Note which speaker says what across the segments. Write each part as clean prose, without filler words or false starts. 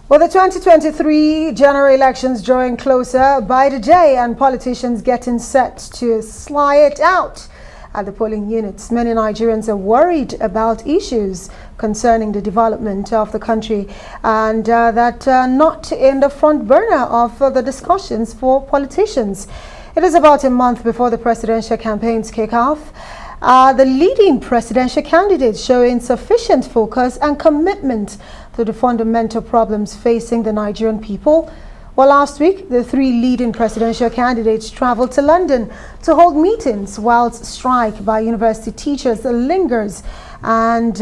Speaker 1: Well, the 2023 general elections drawing closer by the day and politicians getting set to slide out at the polling units. Many Nigerians are worried about issues concerning the development of the country and that are not in the front burner of the discussions for politicians. It is about a month before the presidential campaigns kick off. The leading presidential candidates show insufficient focus and commitment to the fundamental problems facing the Nigerian people. Well, last week, the three leading presidential candidates traveled to London to hold meetings whilst strike by university teachers lingers and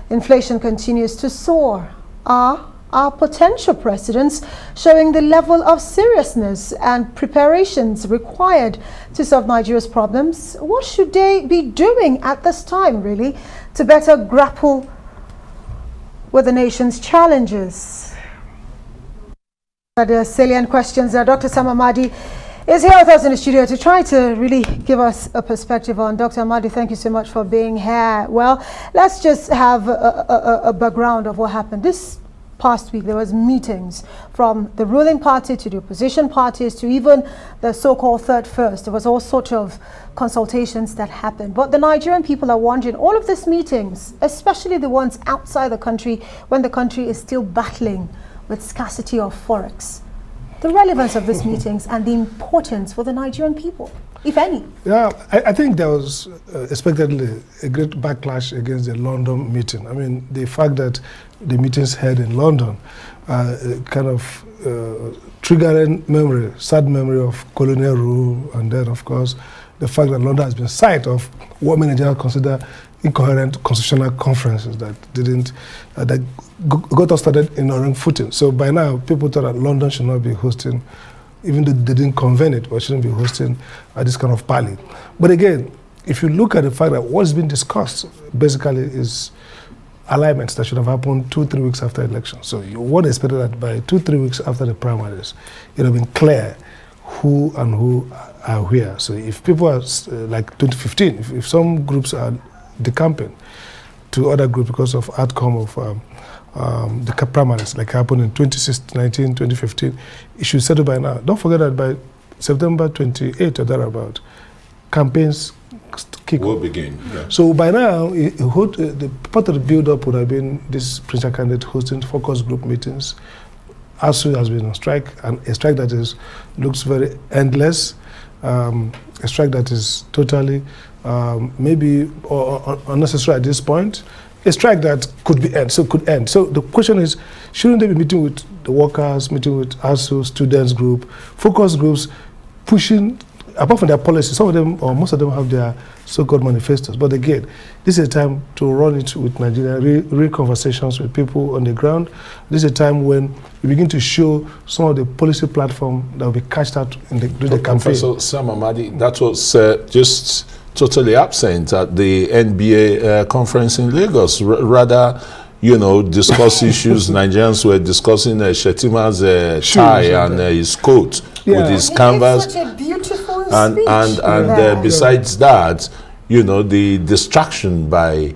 Speaker 1: inflation continues to soar. Are potential presidents showing the level of seriousness and preparations required to solve Nigeria's problems? What should they be doing at this time, really, to better grapple with the nation's challenges? The salient questions. Dr. Sam Amadi is here with us in the studio to try to really give us a perspective on. Dr. Amadi, thank you so much for being here. Well, let's just have a background of what happened. This past week, there was meetings from the ruling party to the opposition parties to even the so-called third first. There was all sorts of consultations that happened. But the Nigerian people are wondering, all of these meetings, especially the ones outside the country, when the country is still battling with scarcity of forex, the relevance of these meetings and the importance for the Nigerian people, if any. Yeah,
Speaker 2: I think there was expectedly a great backlash against the London meeting. I mean, the fact that the meetings held in London kind of triggering memory, sad memory of colonial rule, and then, of course, the fact that London has been site of what many Nigerians consider incoherent constitutional conferences that didn't, that got us started in a wrong footing. So by now, people thought that London should not be hosting, even though they didn't convene it, but shouldn't be hosting this kind of party. But again, if you look at the fact that what's been discussed basically is alignments that should have happened 2-3 weeks after election. So you would expect that by 2-3 weeks after the primaries, it would have been clear who and who are where. So if people are like 2015, if some groups are decamping to other groups because of outcome of the primaries, like happened in 2019, 2015, it should settle by now. Don't forget that by September 28 or thereabout, campaigns will begin. Yeah. So by now, the part of the build-up would have been this presidential candidate hosting focus group meetings. ASU has been on strike, and a strike that looks very endless, a strike that is totally maybe unnecessary at this point, a strike that could be end. So the question is, shouldn't they be meeting with the workers, meeting with ASU, students group, focus groups, pushing, apart from their policies, some of them or most of them have their so-called manifestos. But again, this is a time to run it with Nigeria, real conversations with people on the ground. This is a time when we begin to show some of the policy platform that will be cashed out in the campaign.
Speaker 3: Professor Sam Amadi, that was just totally absent at the NBA conference in Lagos. Rather, you know, discuss issues. Nigerians were discussing Shetima's tie and his coat with his canvas.
Speaker 1: It's such a beautiful
Speaker 3: speech. And besides that, you know, the distraction by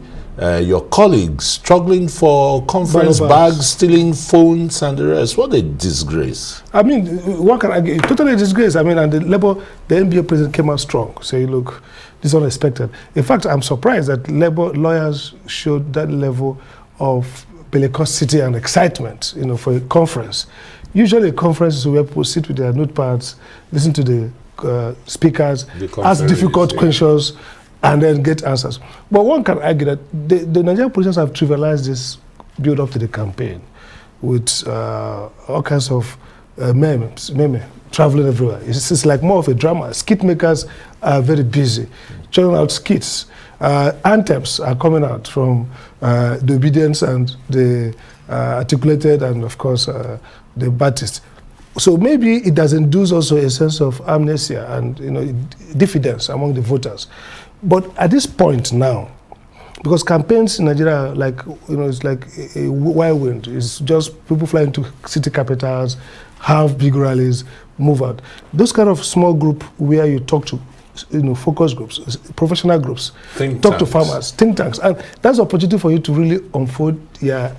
Speaker 3: your colleagues struggling for conference bags, stealing phones and the rest. What a disgrace.
Speaker 2: I mean, one can argue, totally a disgrace. I mean, and the NBA president came out strong, saying, look, this is unexpected. In fact, I'm surprised that Labour lawyers showed that level of bellicosity and excitement, you know, for a conference. Usually a conference is where people sit with their notepads, listen to the speakers, ask difficult questions, and then get answers. But one can argue that the Nigerian politicians have trivialized this build-up to the campaign with all kinds of memes traveling everywhere. It's like more of a drama. Skit makers are very busy, churning out skits. Anthems are coming out from the obedience and the articulated and, of course, the Baptist. So maybe it does induce also a sense of amnesia and, you know, diffidence among the voters. But at this point now, because campaigns in Nigeria, like, you know, it's like a whirlwind. It's just people flying to city capitals, have big rallies, move out. Those kind of small group where you talk to, you know, focus groups, professional groups, talk to farmers, think tanks, and that's an opportunity for you to really unfold your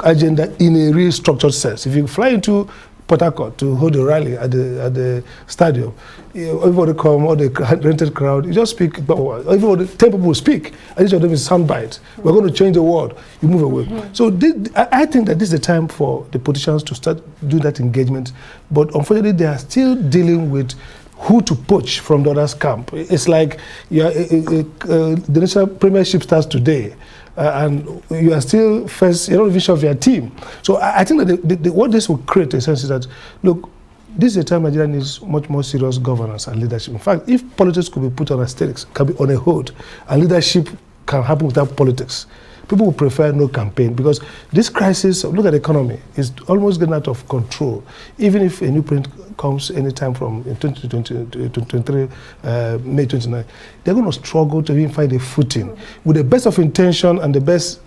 Speaker 2: agenda in a real structured sense. If you fly into Port Harcourt to hold a rally at the stadium, everybody come, all the rented crowd, you just speak, everybody, 10 people will speak, and each of them is soundbite. We're going to change the world, you move away. So I think that this is the time for the politicians to start doing that engagement, but unfortunately they are still dealing with who to poach from the other's camp. It's like the national premiership starts today, and you are still first, you're not even sure of your team. So I think that what this will create, in a sense, is that, look, this is a time Nigeria needs much more serious governance and leadership. In fact, if politics could be put on aesthetics, can be on a hold, and leadership can happen without politics, people will prefer no campaign, because this crisis, look at the economy, is almost getting out of control. Even if a new print comes anytime from 2023, May 29, they're going to struggle to even find a footing. With the best of intention and the best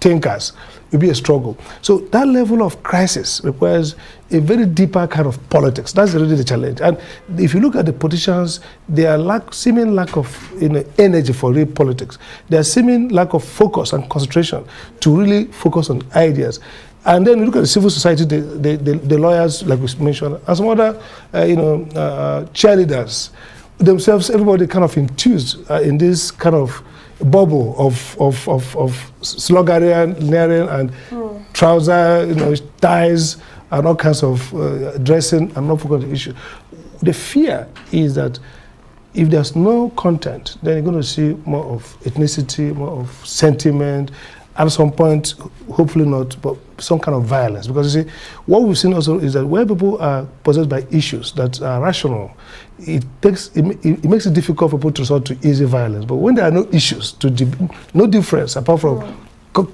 Speaker 2: thinkers, it will be a struggle. So that level of crisis requires a very deeper kind of politics. That's really the challenge. And if you look at the politicians, their seeming lack of energy for real politics, their seeming lack of focus and concentration to really focus on ideas. And then you look at the civil society, the lawyers, like we mentioned, and some other, cheerleaders themselves, everybody kind of enthused in this kind of bubble of sloganeering and trouser, ties, and all kinds of dressing, and not focus on the issue. The fear is that if there's no content, then you're going to see more of ethnicity, more of sentiment, at some point, hopefully not, but some kind of violence. Because you see, what we've seen also is that where people are possessed by issues that are rational, it makes it difficult for people to resort to easy violence. But when there are no issues, no difference apart from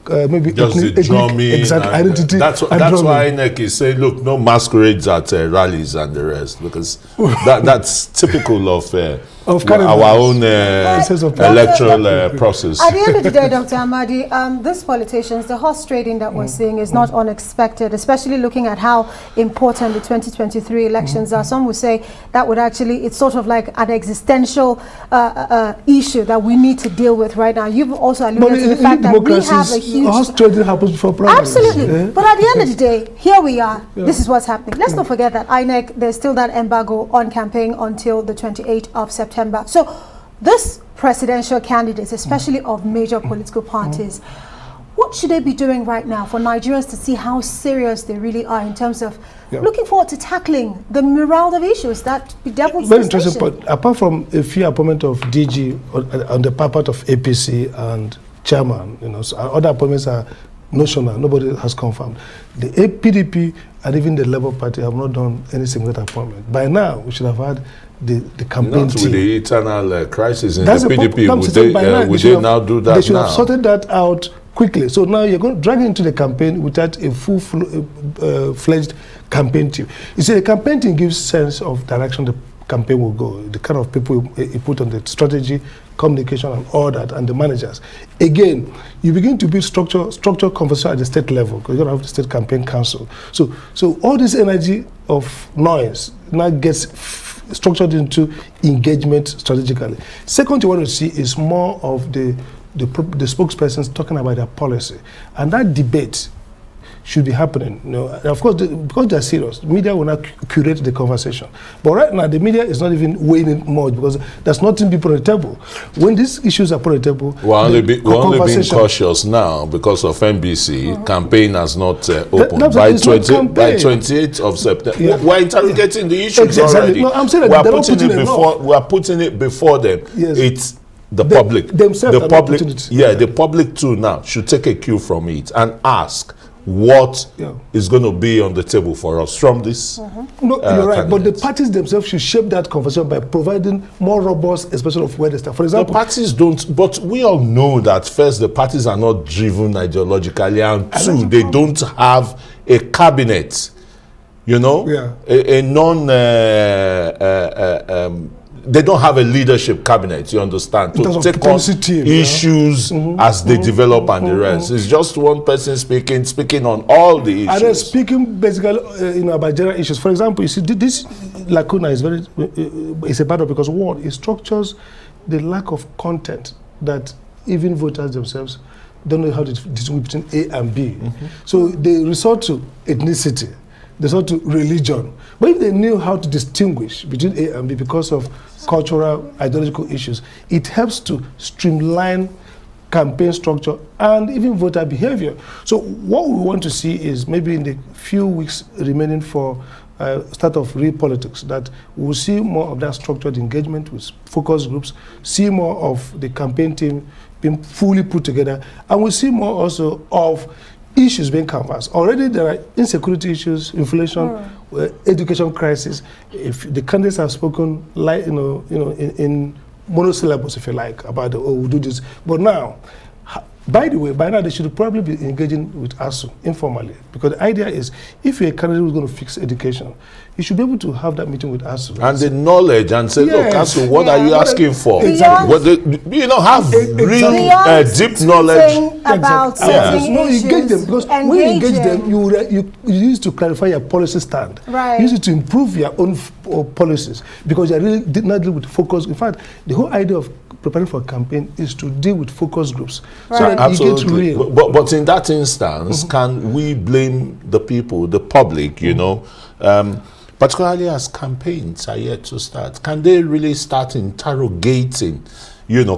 Speaker 2: maybe
Speaker 3: just the drumming,
Speaker 2: exact identity.
Speaker 3: That's why INEC is saying, look, no masquerades at rallies and the rest, because that's typical of our own electoral process.
Speaker 1: At the end of the day, Dr. Amadi, these politicians, the horse trading that we're seeing is not unexpected, especially looking at how important the 2023 elections are. Some would say that would actually, it's sort of like an existential issue that we need to deal with right now. You've also alluded to the fact that we have a huge...
Speaker 2: Horse trading happens before primaries.
Speaker 1: Absolutely.
Speaker 2: Yeah?
Speaker 1: But at the end of the day, here we are. Yeah. This is what's happening. Let's not forget that INEC, there's still that embargo on campaign until the 28th of September. So this presidential candidates, especially of major political parties, what should they be doing right now for Nigerians to see how serious they really are in terms of looking forward to tackling the myriad of issues that bedevils
Speaker 2: Very
Speaker 1: this
Speaker 2: interesting
Speaker 1: nation?
Speaker 2: point. Apart from a few appointment of DG on the part of APC and chairman, so other appointments are notional. Nobody has confirmed. The PDP and even the Labour Party have not done any significant appointment. By now, we should have had the campaign team.
Speaker 3: With the eternal crisis in
Speaker 2: That's
Speaker 3: the PDP, would they now do that?
Speaker 2: They should have sorted that out quickly. So now you're going to drag into the campaign without a full-fledged campaign team. You see, the campaign team gives sense of direction the campaign will go, the kind of people you put on the strategy, communication, and all that, and the managers. Again, you begin to build structure conversation at the state level, because you're going to have the state campaign council. So all this energy of noise now gets structured into engagement strategically. Second, you want to see is more of the spokespersons talking about their policy, and that debate should be happening. Of course, because they're serious, media will not curate the conversation. But right now, the media is not even weighing in much, because there's nothing to be put on the table. When these issues are put on the table,
Speaker 3: we're only being cautious now because of NBC. Campaign has not opened. By 28th of September. Yeah. We're interrogating the issues already.
Speaker 2: No, I'm saying that
Speaker 3: we are putting it before them.
Speaker 2: Yes.
Speaker 3: It's the public.
Speaker 2: Themselves
Speaker 3: the public too now should take a cue from it and ask what is going to be on the table for us from this.
Speaker 2: No, you're right, but the parties themselves should shape that conversation by providing more robust expression of where they stand. For example,
Speaker 3: the parties don't, but we all know that first, the parties are not driven ideologically, and two, they don't have a cabinet, a non they don't have a leadership cabinet, you understand, to take on issues as they develop and the rest. It's just one person speaking on all the issues.
Speaker 2: And then speaking basically about general issues. For example, you see, this lacuna is it's a battle because one, it structures the lack of content that even voters themselves don't know how to distinguish between A and B. So they resort to ethnicity, they resort to religion. But if they knew how to distinguish between A and B because of cultural, ideological issues, it helps to streamline campaign structure and even voter behavior. So what we want to see is maybe in the few weeks remaining for start of real politics, that we'll see more of that structured engagement with focus groups, see more of the campaign team being fully put together, and we'll see more also of issues being canvassed. Already there are insecurity issues, inflation, education crisis. If the candidates have spoken, like in monosyllables, if you like, about we'll do this. But now, by the way, by now they should probably be engaging with ASU informally, because the idea is, if you're a candidate who's going to fix education, you should be able to have that meeting with ASU.
Speaker 3: And the knowledge, and say, look, ASU, what are you asking for?
Speaker 2: Exactly.
Speaker 3: Have real deep knowledge
Speaker 1: about certain
Speaker 2: No, you
Speaker 1: issues,
Speaker 2: engage them, because when you engage them, you use to clarify your policy stand.
Speaker 1: Right.
Speaker 2: You use it to improve your own policies, because you really did not deal with focus. In fact, the whole idea of preparing for a campaign is to deal with focus groups.
Speaker 1: Right.
Speaker 2: So that
Speaker 3: absolutely.
Speaker 2: you get real.
Speaker 3: But in that instance, can we blame the people, the public, particularly as campaigns are yet to start? Can they really start interrogating,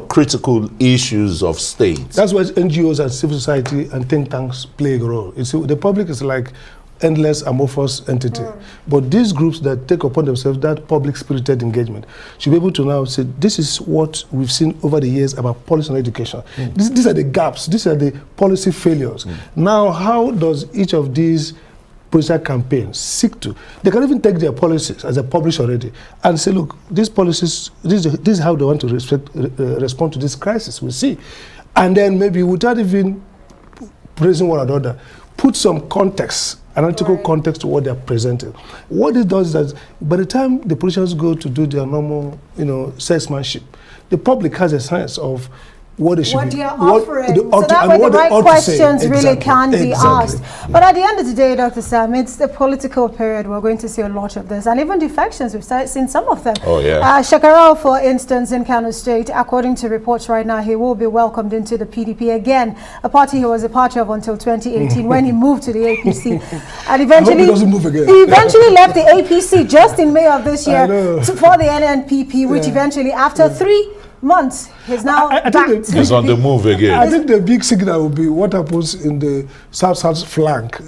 Speaker 3: critical issues of state?
Speaker 2: That's why NGOs and civil society and think tanks play a role. You see, the public is like endless amorphous entity. But these groups that take upon themselves that public spirited engagement should be able to now say, this is what we've seen over the years about policy and education. These are the gaps, these are the policy failures. Now, how does each of these political campaigns seek to? They can even take their policies as they publish already and say, look, these policies, this is how they want to respond to this crisis, we'll see. And then maybe without even praising one another, put some context, analytical context to what they're presenting. What it does is that by the time the politicians go to do their normal, salesmanship, the public has a sense of what they should
Speaker 1: what
Speaker 2: be
Speaker 1: you're offering.
Speaker 2: So
Speaker 1: that way the right questions really
Speaker 2: Exactly.
Speaker 1: can be
Speaker 2: Exactly.
Speaker 1: asked. But at the end of the day, Dr. Sam, it's the political period. We're going to see a lot of this. And even defections, we've seen some of them.
Speaker 3: Oh, yeah.
Speaker 1: Shakarao, for instance, in Kano State, according to reports right now, he will be welcomed into the PDP again, a party he was a part of until 2018 when he moved to the APC. And eventually,
Speaker 2: I hope he doesn't move again.
Speaker 1: He eventually left the APC just in May of this year for the NNPP, which
Speaker 2: Yeah.
Speaker 1: eventually, after 3 months, he's now back.
Speaker 3: He's on the move again.
Speaker 2: I think the big signal will be what happens in the south flank.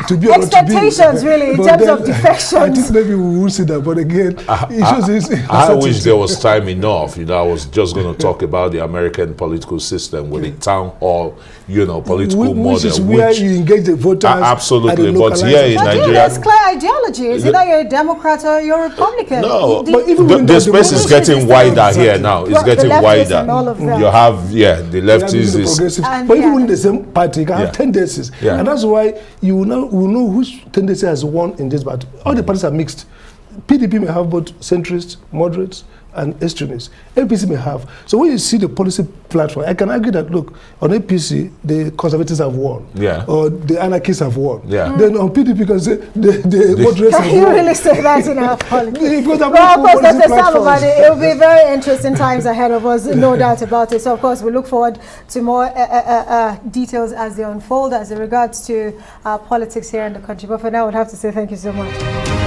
Speaker 1: To be expectations, really, in terms of defections.
Speaker 2: I think maybe we will see that, but again,
Speaker 3: I wish there was time enough. I was just going to talk about the American political system with a town hall, political model.
Speaker 2: Which is where you engage the voters.
Speaker 3: Absolutely, but here in
Speaker 1: But
Speaker 3: Nigeria,
Speaker 1: there's clear ideology. Is either you're a Democrat or you're a Republican.
Speaker 3: No,
Speaker 2: but even
Speaker 3: the space is getting wider here now. It's getting wider.
Speaker 1: And all of them.
Speaker 3: You have, the leftists is.
Speaker 2: But even within the same party, you can have tendencies.
Speaker 3: Yeah.
Speaker 2: And that's why you will know which tendency has won in this battle. All the parties are mixed. PDP may have both centrists, moderates, and extremists. APC may have. So when you see the policy platform, I can argue that, look, on APC, the conservatives have won.
Speaker 3: Yeah.
Speaker 2: Or the anarchists have won.
Speaker 3: Yeah.
Speaker 2: Then on PDP, you can say the moderates have
Speaker 1: Can you
Speaker 2: won.
Speaker 1: really say that in our politics?
Speaker 2: Because
Speaker 1: Well, of course,
Speaker 2: policy
Speaker 1: Dr. Sam
Speaker 2: platforms.
Speaker 1: Amadi, it will be very interesting times ahead of us, no doubt about it. So, of course, we look forward to more details as they unfold as regards to politics here in the country. But for now, I would have to say thank you so much.